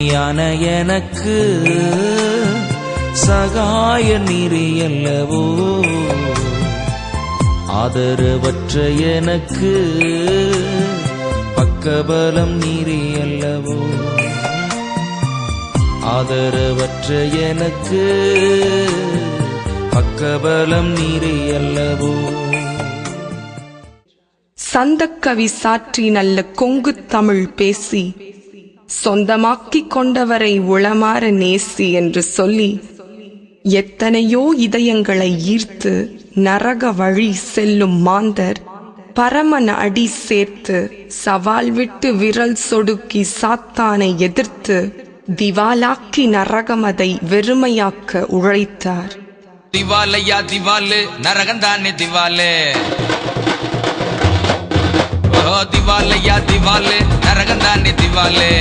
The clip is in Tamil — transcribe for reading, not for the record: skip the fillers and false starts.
யான எனக்கு சகாய நீரியல்லவோ, ஆதரவற்ற எனக்கு பக்கபலம் நீரியல்லவோ, ஆதரவற்ற எனக்கு பக்கபலம் நீரியல்லவோ. சந்தக்கவி சாற்றி நல்ல கொங்கு தமிழ் பேசி சொந்தமாக்கிக் கொண்டவரை உளமாற நேசி என்று சொல்லி எத்தனையோ இதயங்களை ஈர்த்து நரக வழி செல்லும் மாந்தர் பரமன் அடி சேர்த்து சவால் விட்டு விரல் சொடுக்கி சாத்தானை எதிர்த்து திவாலாக்கி நரகமதை வெறுமையாக்க உழைத்தார். திவாலையா திவாலு நரகந்தானே திவாலே, திவாலையா திவாலு நரகந்தானே திவாலே.